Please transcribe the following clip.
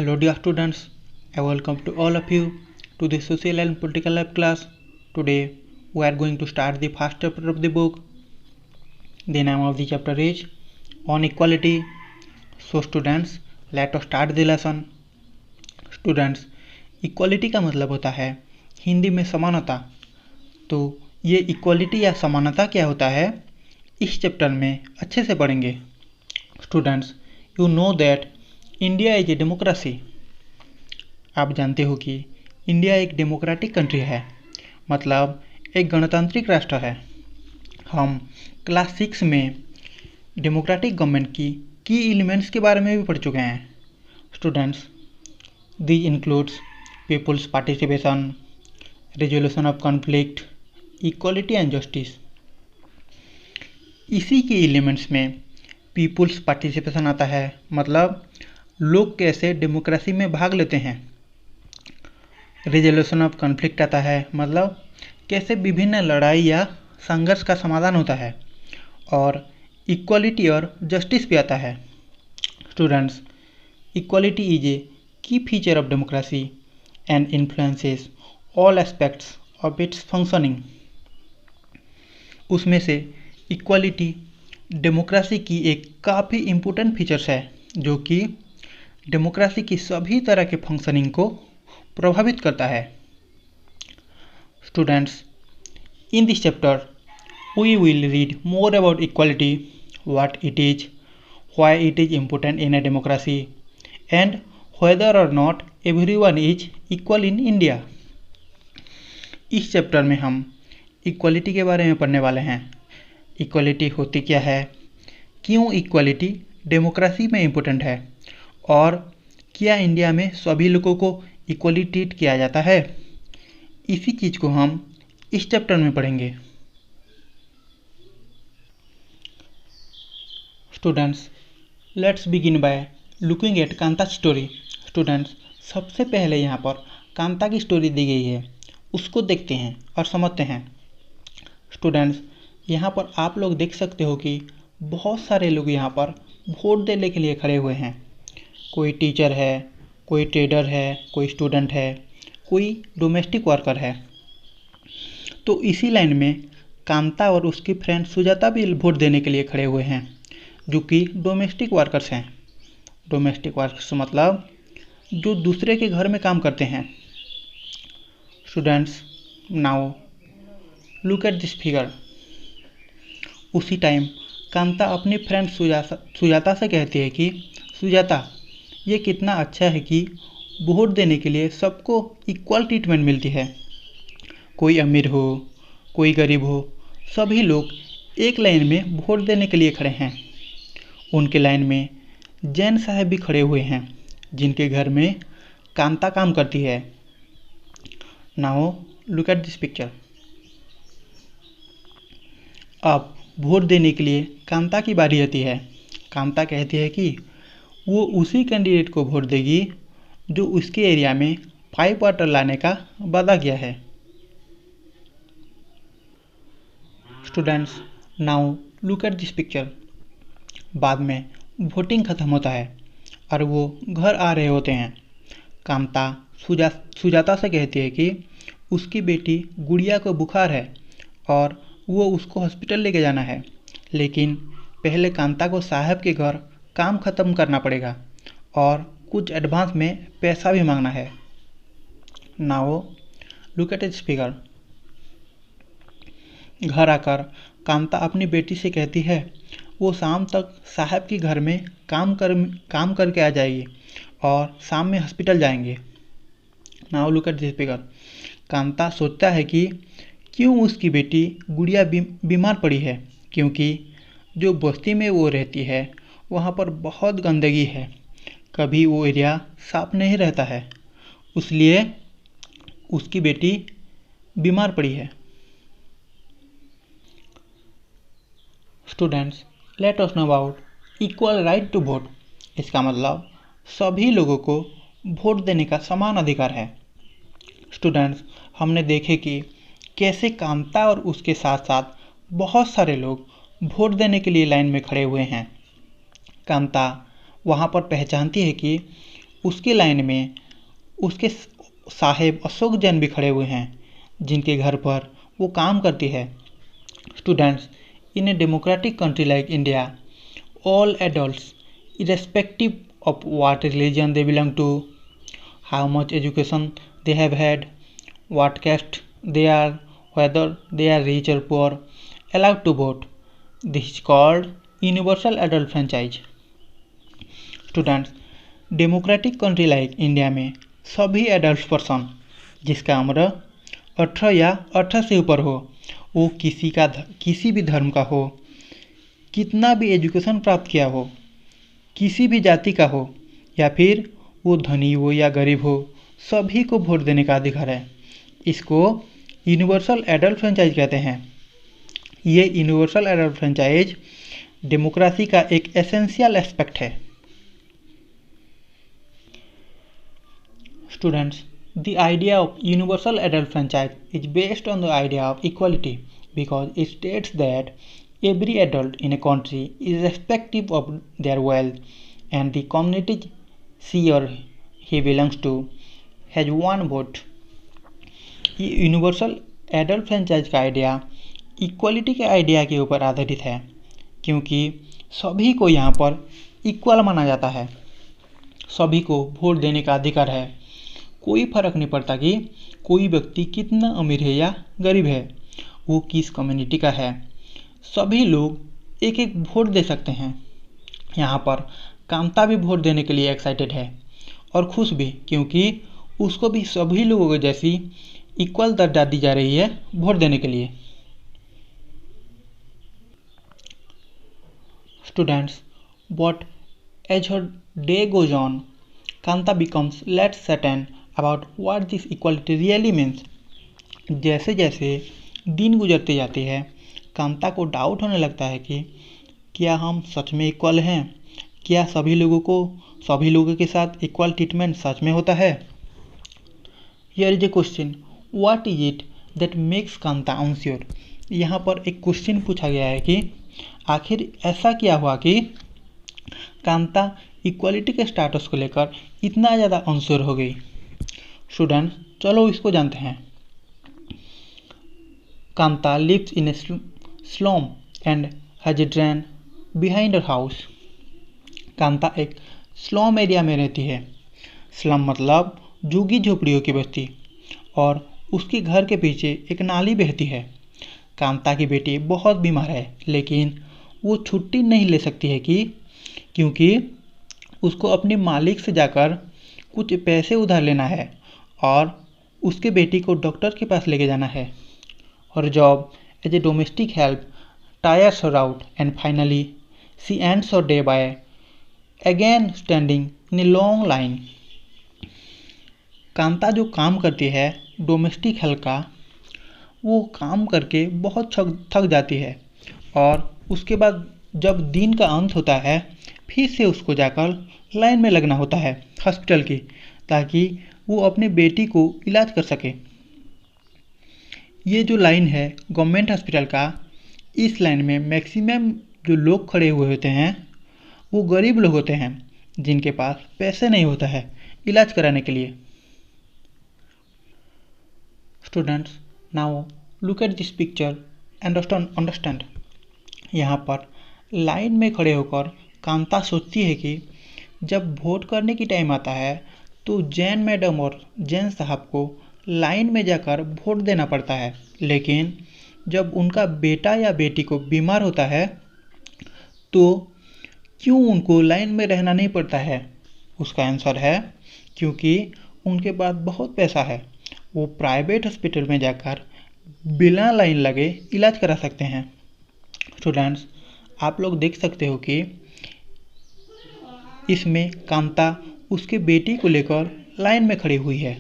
Hello dear students, I welcome to all of you to the Social and Political Lab class. Today we are going to start the first chapter of the book. The name of the chapter is On Equality. So students, let us start the lesson. Students, equality का मतलब होता है हिंदी में समानता। तो ये equality या समानता क्या होता है इस चैप्टर में अच्छे से पढ़ेंगे। Students, you know that India is a democracy. आप जानते हो कि इंडिया एक डेमोक्रेटिक कंट्री है, मतलब एक गणतांत्रिक राष्ट्र है। हम क्लास 6 में डेमोक्रेटिक गवर्नमेंट की एलिमेंट्स के बारे में भी पढ़ चुके हैं। Students, these includes peoples participation, resolution of conflict, equality and justice. इसी के एलिमेंट्स में पीपुल्स पार्टिसिपेशन आता है, मतलब लोग कैसे डेमोक्रेसी में भाग लेते हैं। रेजोल्यूशन ऑफ कॉन्फ्लिक्ट आता है, मतलब कैसे विभिन्न लड़ाई या संघर्ष का समाधान होता है। और इक्वालिटी और जस्टिस भी आता है। स्टूडेंट्स, इक्वालिटी इज ए की feature of democracy and influences all aspects of its functioning. उसमें से इक्वालिटी डेमोक्रेसी की एक काफ़ी इम्पोर्टेंट फीचर्स है जो कि डेमोक्रेसी की सभी तरह के फंक्शनिंग को प्रभावित करता है। Students, in this chapter we will read more about equality, what it is, why it is important in a democracy and whether or not everyone is equal in India. इस chapter में हम equality के बारे में पढ़ने वाले हैं। Equality होती क्या है, क्यों इक्वालिटी डेमोक्रेसी में इम्पोर्टेंट है, और क्या इंडिया में सभी लोगों को इक्वली ट्रीट किया जाता है। इसी चीज़ को हम इस चैप्टर में पढ़ेंगे। Students, let's begin by looking at Kanta story. Students, सबसे पहले यहाँ पर कांता की स्टोरी दी गई है, उसको देखते हैं और समझते हैं। स्टूडेंट्स, यहाँ पर आप लोग देख सकते हो कि बहुत सारे लोग यहाँ पर वोट देने के लिए खड़े हुए हैं। कोई टीचर है, कोई ट्रेडर है, कोई स्टूडेंट है, कोई डोमेस्टिक वर्कर है। तो इसी लाइन में कांता और उसकी फ्रेंड सुजाता भी वोट देने के लिए खड़े हुए हैं, जो कि डोमेस्टिक वर्कर्स हैं। डोमेस्टिक वर्कर्स मतलब जो दूसरे के घर में काम करते हैं। Students, now look at this figure. उसी टाइम कांता अपनी फ्रेंड सुजाता से कहती है कि सुजाता, ये कितना अच्छा है कि वोट देने के लिए सबको इक्वल ट्रीटमेंट मिलती है। कोई अमीर हो, कोई गरीब हो, सभी लोग एक लाइन में वोट देने के लिए खड़े हैं। उनके लाइन में जैन साहब भी खड़े हुए हैं, जिनके घर में कांता काम करती है। Now look at this picture. अब वोट देने के लिए कांता की बारी आती है। कांता कहती है कि वो उसी कैंडिडेट को वोट देगी जो उसके एरिया में पाइप वाटर लाने का वादा किया है। Students, now look at this picture. बाद में वोटिंग ख़त्म होता है और वो घर आ रहे होते हैं। कांता सुजाता से कहती है कि उसकी बेटी गुड़िया को बुखार है और वो उसको हॉस्पिटल लेके जाना है, लेकिन पहले कांता को साहब के घर काम ख़त्म करना पड़ेगा और कुछ एडवांस में पैसा भी मांगना है। Now look at this figure. घर आकर कांता अपनी बेटी से कहती है वो शाम तक साहब के घर में काम करके आ जाएगी और शाम में हॉस्पिटल जाएंगे। Now look at this figure. Kanta सोचता है कि क्यों उसकी बेटी गुड़िया बीमार पड़ी है, क्योंकि जो बस्ती में वो रहती है वहाँ पर बहुत गंदगी है, कभी वो एरिया साफ नहीं रहता है, इसलिए उसकी बेटी बीमार पड़ी है। Students, let us know about equal right to vote. इसका मतलब सभी लोगों को वोट देने का समान अधिकार है। स्टूडेंट्स, हमने देखे कि कैसे कांता और उसके साथ साथ बहुत सारे लोग वोट देने के लिए लाइन में खड़े हुए हैं। कांता वहाँ पर पहचानती है कि उसकी लाइन में उसके साहेब अशोक जैन भी खड़े हुए हैं, जिनके घर पर वो काम करती है। Students, in a democratic country like India, all adults, irrespective of what religion they belong to, how much education they have had, what caste they are, whether they are rich or poor, allowed to vote. This is called universal adult franchise. Students, democratic country like India में सभी adult person जिसका उम्र 18 या 18 से ऊपर हो, वो किसी भी धर्म का हो, कितना भी एजुकेशन प्राप्त किया हो, किसी भी जाति का हो, या फिर वो धनी हो या गरीब हो, सभी को वोट देने का अधिकार है। इसको यूनिवर्सल एडल्ट फ्रेंचाइज कहते हैं। ये यूनिवर्सल एडल्ट फ्रेंचाइज डेमोक्रेसी का एक एसेंशियल एस्पेक्ट है। Students, the idea of universal adult franchise is based on the idea of equality because it states that every adult in a country, irrespective of their wealth and the community she or he belongs to, has one vote. ये universal adult franchise का idea equality के idea के ऊपर आधारित है, क्योंकि सभी को यहाँ पर इक्वल माना जाता है। सभी को वोट देने का अधिकार है। कोई फर्क नहीं पड़ता कि कोई व्यक्ति कितना अमीर है या गरीब है, वो किस कम्युनिटी का है, सभी लोग एक एक वोट दे सकते हैं। यहाँ पर कामता भी वोट देने के लिए एक्साइटेड है और खुश भी, क्योंकि उसको भी सभी लोगों को जैसी इक्वल दर्जा दी जा रही है वोट देने के लिए। Students, but as her day goes on, Kanta becomes less certain about what this equality really means. जैसे जैसे दिन गुजरते जाते हैं, कांता को डाउट होने लगता है कि क्या हम सच में इक्वल हैं, क्या सभी लोगों के साथ इक्वल ट्रीटमेंट सच में होता है। Here is a question, what is it that makes Kanta unsure. यहाँ पर एक क्वेश्चन पूछा गया है कि आखिर ऐसा क्या हुआ कि कांता इक्वालिटी के स्टेटस को लेकर इतना ज़्यादा अनश्योर हो गई। स्टूडेंट्स, चलो इसको जानते हैं। Kanta lives in a slum and has a drain behind her house. Kanta एक स्लम एरिया में रहती है। स्लम मतलब झुग्गी झोपड़ियों की बस्ती, और उसके घर के पीछे एक नाली बहती है। कांता की बेटी बहुत बीमार है, लेकिन वो छुट्टी नहीं ले सकती है क्योंकि उसको अपने मालिक से जाकर कुछ पैसे उधार लेना है और उसके बेटी को डॉक्टर के पास लेके जाना है। और job as a domestic help tires her out and finally she ends her day by again standing in a long line. Kanta जो काम करती है डोमेस्टिक हेल्प का, वो काम करके बहुत थक जाती है, और उसके बाद जब दिन का अंत होता है, फिर से उसको जाकर लाइन में लगना होता है हॉस्पिटल की, ताकि वो अपने बेटी को इलाज कर सके। ये जो लाइन है गवर्नमेंट हॉस्पिटल का, इस लाइन में मैक्सिमम जो लोग खड़े हुए होते हैं वो गरीब लोग होते हैं, जिनके पास पैसे नहीं होता है इलाज कराने के लिए। Students, now look at this picture and understand. यहाँ पर लाइन में खड़े होकर कांता सोचती है कि जब वोट करने की टाइम आता है तो जैन मैडम और जैन साहब को लाइन में जाकर वोट देना पड़ता है, लेकिन जब उनका बेटा या बेटी को बीमार होता है तो क्यों उनको लाइन में रहना नहीं पड़ता है। उसका आंसर है क्योंकि उनके पास बहुत पैसा है, वो प्राइवेट हॉस्पिटल में जाकर बिना लाइन लगे इलाज करा सकते हैं। स्टूडेंट्स, आप लोग देख सकते हो कि इसमें कांता उसके बेटी को लेकर लाइन में खड़ी हुई है।